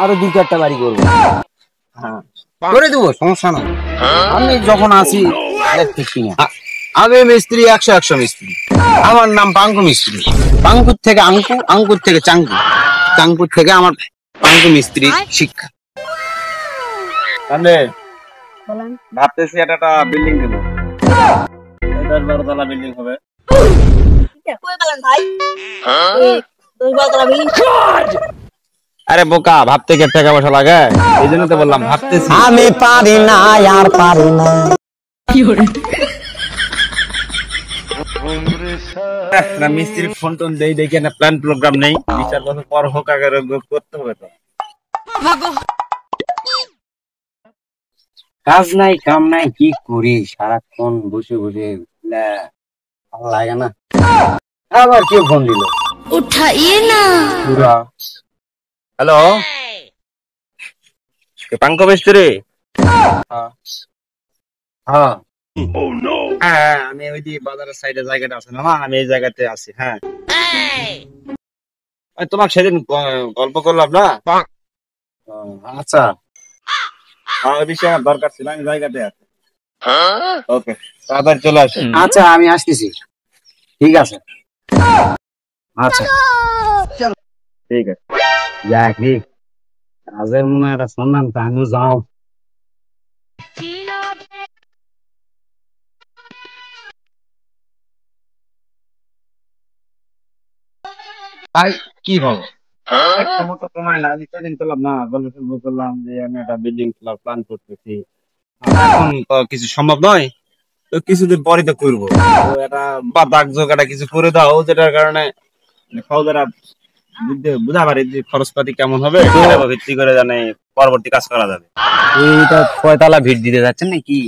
আরো 2-4টা বাড়ি করবো। হ্যাঁ করে দেবো, সমস্যা নাই। আমি যখন আসি আমি মিস্ত্রি 100 মিস্ত্রি। আমার নাম পাঙ্কু মিস্ত্রি। পাঙ্কুর থেকে আঙ্কু, আঙ্কুর থেকে চাঙ্কু, চাঙ্কুর থেকে আমার পাঙ্কু মিস্ত্রি শিক্ষা। তাহলে ভাবতেছি একটা বিল্ডিং দেবো, 10-12 তলা বিল্ডিং হবে। আরে বোকা, ভাবতে কি টাকা পয়সা লাগে? এই জন্য তো বললাম ভাবতেছি। আমি পারি না, আর পারি না। মিস্ত্রি ফোন টোন দেই দেখি না, প্ল্যান প্রোগ্রাম নেই। 2-4 বছর পর হোক, আগে করতে হবে তো। কাজ নাই কাম নাই, কি করি সারাক্ষণ বসে বসে, ভালো লাগে না। আবার কেউ ফোন দিল, উঠাইয়ে না। হ্যালো, পাঙ্কু মিস্ত্রি? হ্যাঁ, আমি ওই যে বাজারের সাইডে জায়গাটা আছে না, আমি এই জায়গাতে আছি। হ্যাঁ, তোমাকে সেদিন গল্প করলাম না। আচ্ছা, ওই বিষয়ে আমার দরকার ছিল, আমি জায়গাতে আছি। ওকে, তাড়াতাড়ি চলে আসে। আচ্ছা, আমি আসতেছি। ঠিক আছে, আচ্ছা ঠিক আছে। যাক রে, কাজের মনে একটা সন্ধান, আমিও যাও। ভাই কি খবর? তোমার না সেদিন করলাম না, বললাম যে আমি একটা বিল্ডিং প্ল্যান করতেছি। এখন তো কিছু সম্ভব নয়, তো কিছুদিন পরে তো করবো। তো একটা বা দাগ যোগ একটা কিছু করে দাও, যেটার কারণে সহজেরা বুঝা পারি যে খরচপাতি কেমন হবে, ভিত্তি করে জানে পরবর্তী কাজ করা যাবে। এইটা কয়তলা ভিড় দিতে যাচ্ছেন নাকি?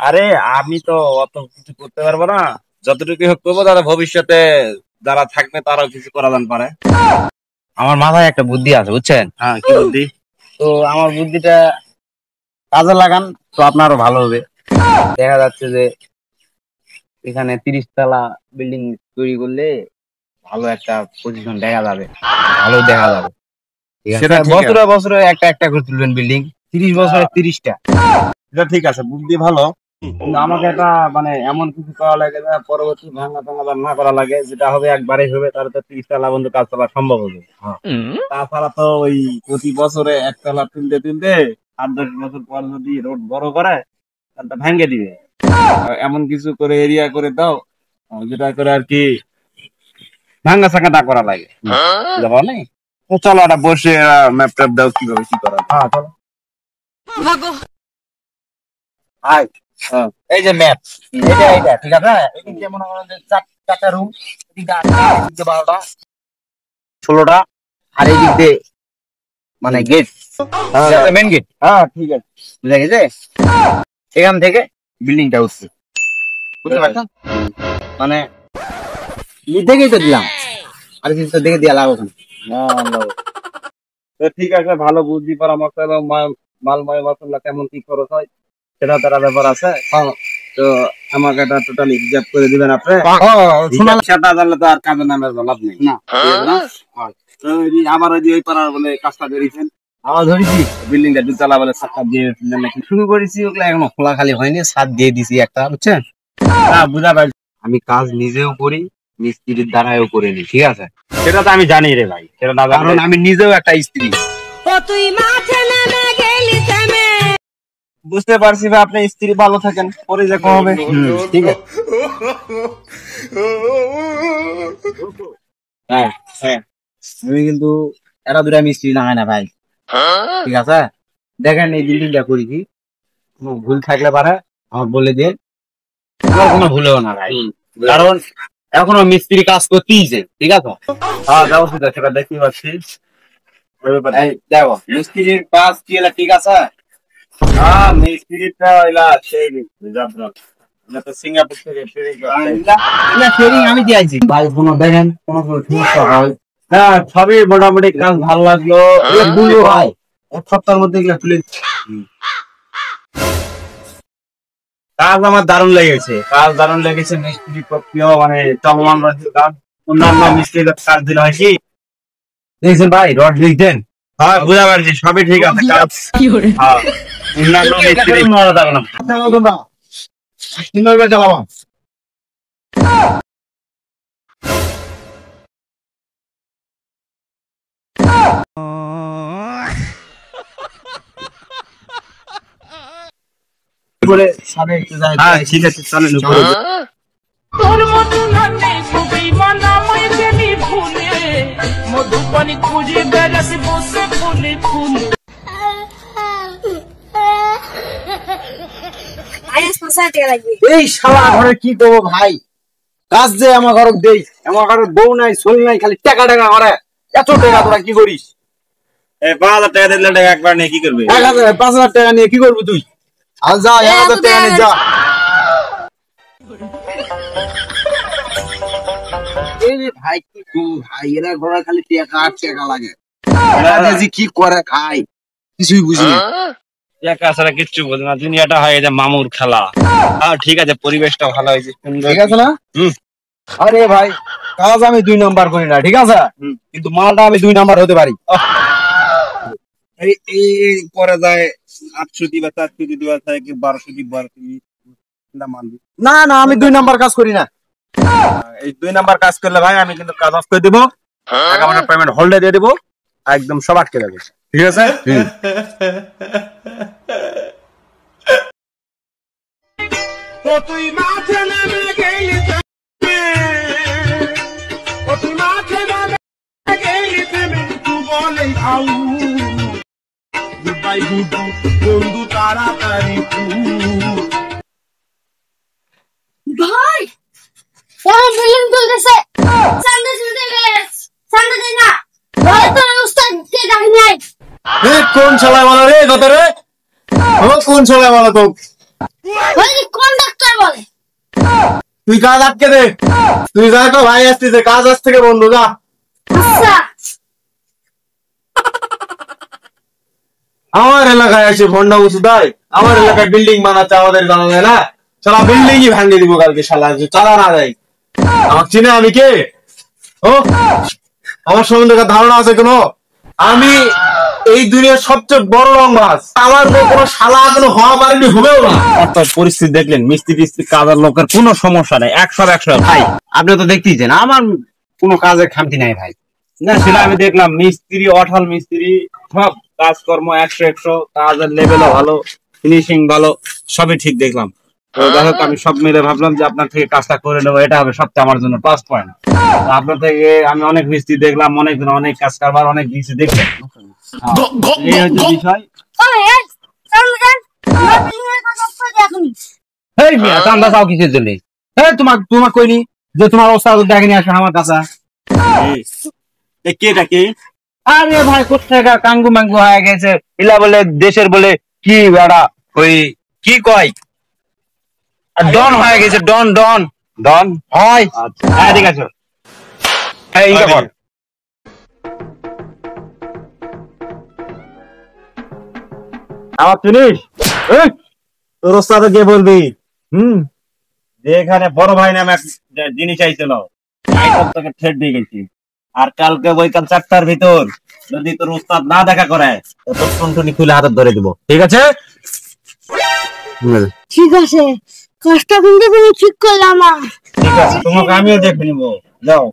আরে আমি তো অত কিছু করতে পারবো না, যতটুকু হোক করবো, তারা ভবিষ্যতে যারা থাকবে তারাও কিছু করা যান পারে। আমার মাথায় একটা বুদ্ধি আছে, বুঝছেন? হ্যাঁ, কি বুদ্ধি? তো আমার বুদ্ধিটা কাজে লাগান তো আপনারও ভালো হবে। দেখা যাচ্ছে যে এখানে 30 তলা বিল্ডিং তৈরি করলে ভালো একটা পজিশন দেখা যাবে, ভালো দেখা যাবে। সেটা বছরে বছরে একটা একটা করে তুলবেন বিল্ডিং, 30 বছরে 30টা। এটা ঠিক আছে, বুদ্ধি ভালো। কিন্তু আমাকে একটা মানে এমন কিছু করা লাগে যে পরবর্তী ভাঙা টাঙা না করা লাগে, যেটা হবে একবারেই হবে, তাহলে তো 30 তলা পর্যন্ত কাজ করা সম্ভব হবে। তাছাড়া তো ওই প্রতি বছরে একতলা তুলতে তুলতে 8-10 বছর পর যদি রোড বড় করে, তাহলে ভেঙে দিবে। এমন কিছু করে এরিয়া করে দাও, যেটা করে আর কি ভাঙ্গা চাঙ্গা না করা লাগে। নেই, চলো একটা বসে ম্যাপ ট্যাপ দাও, কিভাবে কি করা। হ্যাঁ চলো। এই যে ম্যাপ, এটা ঠিক আছে। এদিকে মনে করেন যে 4টা রুম, এদিকে 12টা 16টা, আর এই দিক দিয়ে মানে গেট, মেন গেট। হ্যাঁ ঠিক আছে, বুঝা গেছে। এখান থেকে বিল্ডিংটা উঠছে, বুঝতে পারছেন? মানে দেখেই তো দিলাম, আর কিছু তো দেখে দিয়া লাভ ওখানে। ঠিক আছে, ভালো বুদ্ধি পরামর্শ এবং মালময় মশলা কেমন কি খরচ হয় সেটা তারা ব্যাপার আছে। তো আমাকে এটা টোটালি হিসাব করে দিবেন আপনি। সেটা জানলে তো আর কাজের নামের লাভ নেই না। আমার ওই যে ওই পাড়ার বলে কাজটা ধরেছেন, আমার ধরেছি বিল্ডিংটা 2 তলা বলে ছাদ দিয়ে নাকি শুরু করেছি, ওগুলো এখনো খোলা খালি হয়নি, ছাদ দিয়ে দিছি একটা, বুঝছেন? বুঝা পাই, আমি কাজ নিজেও করি, মিস্ত্রির দ্বারাও করে নি, ঠিক আছে? সেটা তো আমি জানি রে ভাই, সেটা না, কারণ আমি নিজেও একটা স্ত্রী। বুঝতে পারছি ভাই, আপনি স্ত্রী ভালো থাকেন, পরে যে হবে। ঠিক আছে, হ্যাঁ হ্যাঁ, আমি কিন্তু এরা 2টা মিস্ত্রি লাগাই না ভাই, ঠিক আছে? দেখেন এই বিল্ডিংটা করি কি, কোনো ভুল থাকলে পারে আমার বলে দিয়ে, কোনো ভুলেও না ভাই, কারণ এখনো মিস্ত্রি কাজ করতেইছে, ঠিক আছে? হ্যাঁ যাও, সেটা দেখতে পাচ্ছি। দেখো মিস্ত্রির কাজ কি হলো, ঠিক আছে? হ্যাঁ, মিস্ত্রিটা হইলা সেই সিঙ্গাপুর থেকে ট্রেনিং আমি দিয়েছি ভাই। কোনো দেখেন কোনো সমস্যা হয় না, সবই মোটামুটি কাজ ভালো লাগলো ভাই। 1 সপ্তাহের মধ্যে এগুলো তুলে কাজ আমার দারুণ লেগেছে, মিস্ত্রি পক্ষেও মানে চলমান রয়েছে কাজ। অন্যান্য মিস্ত্রিদের কাজ দিলে হয় কি দেখছেন ভাই রড লিখছেন হ্যাঁ বুঝা পারছি সবই ঠিক আছে কাজ হ্যাঁ অন্যান্য মিস্ত্রি মারা যাবে না সুন্দর করে চালাবা করে সামনে একটু যাই হ্যাঁ ঠিক আছে চলেন উপরে তোর মতো নামে খুবই মানামাই দেবি ফুলে মধুপানি খুঁজে বেড়াতে বসে ফুলে ফুলে এই শালা ঘরে কি করবো ভাই কাজ যে আমার ঘর দেই আমার ঘর বউ নাই শোল নাই খালি টাকা টাকা করে এত টাকা তোরা কি করিস 5,000 টাকা দিলে টাকা একবার নিয়ে কি করবি 5,000 টাকা নিয়ে কি করবি তুই আর যা 1,000 টাকা নিয়ে যা এই ভাই কি ভাই এরা ঘরে খালি টাকা আর টাকা লাগে এরা যে কি করে খায় কিছুই বুঝি না টাকা ছাড়া কিচ্ছু বুঝি না দুনিয়াটা হয় যে মামুর খেলা ঠিক আছে পরিবেশটা ভালো হয়েছে ঠিক আছে না আরে ভাই কাজ আমি 2 নাম্বার করি না ঠিক আছে কিন্তু মালটা আমি 2 নাম্বার হতে পারি এই করে যায় 800 দিবা 400 দিবা যায় কি 1200 দিবা না মানবি না না আমি 2 নাম্বার কাজ করি না এই 2 নাম্বার কাজ করলে ভাই আমি কিন্তু কাজ অফ করে দেব টাকা মানে পেমেন্ট হোল্ডে দিয়ে দেব একদম সব আটকে যাবে ঠিক আছে তুই মাঠে নেমে গেলি তুই মাঠে নেমে গেলি তুই বলে আউ গুডবাই গুডু বন্ধু তাড়াতাড়ি ভাই ওরা বিল্ডিং তুলতেছে সামনে শুনতে গেলে সামনে দেই না ভাই তো উস্তাদ কে ডাকি নাই কোন শালা বলো রে কত রে ও কোন শালা বলো তো ভাই কন্ডাক্টর বলে তুই কাজ আটকে দে তুই যা তো ভাই আসতেছে কাজ আজ থেকে বন্ধ যা আচ্ছা আমার এলাকায় এসে ফন্ডা উঁচু দেয় আমার এলাকায় বিল্ডিং বানাচ্ছে আমাদের জানা যায় না শালা বিল্ডিংই ভাঙিয়ে দিব কালকে শালা চালা না যায় আমার চিনে আমি কে ও আমার সম্বন্ধে ধারণা আছে কোনো আমি এই দুনিয়ার সবচেয়ে বড় রংবাজ আমার কোনো শালা কোনো হওয়া পারেনি হবেও না অর্থাৎ পরিস্থিতি দেখলেন মিস্ত্রি টিস্ত্রি কাজের লোকের কোনো সমস্যা নাই 100 ভাই আপনি তো দেখতেইছেন আমার কোনো কাজের খামতি নাই ভাই না সেটা আমি দেখলাম মিস্ত্রি অঠাল মিস্ত্রি সব কাজকর্ম 100 কাজের লেভেলও ভালো ফিনিশিং ভালো সবই ঠিক দেখলাম তো যাই হোক আমি সব মিলে ভাবলাম যে আপনার থেকে কাজটা করে নেবো এটা হবে সবচেয়ে আমার জন্য প্লাস পয়েন্ট আপনার থেকে আমি অনেক মিস্ত্রি দেখলাম অনেক কাজ কারবার অনেক কিছু দেখলাম এই হচ্ছে বিষয় ওই সামনে যান আমরা বিল্ডিং এর কাজ করে দেখুন এই মিয়া চান্দা চাও কিসের জন্য এই তোমার কইনি যে তোমার ওস্তাদ দেখে নিয়ে আসো আমার কাছে কে ডাকে আরে ভাই কোথায় কাঙ্গু মাঙ্গু হয়ে গেছে ইলা বলে দেশের বলে কি বেড়া ওই কি কয় ডন হয়ে গেছে ডন ডন ডন হয় হ্যাঁ ঠিক আছে এই ইনকা কর আমার চিনিস তোর ওস্তাদকে কে বলবি যে এখানে বড় ভাই নামে এক জিনিস আইছিল তোকে ঠেট দিয়ে গেছি আর কালকে বৈকাল 4টার ভিতর যদি তোর ওস্তাদ না দেখা করে তোর টুনটুনি খুলে হাতে ধরে দিব ঠিক আছে ঠিক আছে কাজটা কিন্তু তুমি ঠিক করলাম না ঠিক আছে তোমাকে আমিও দেখে নিবো যাও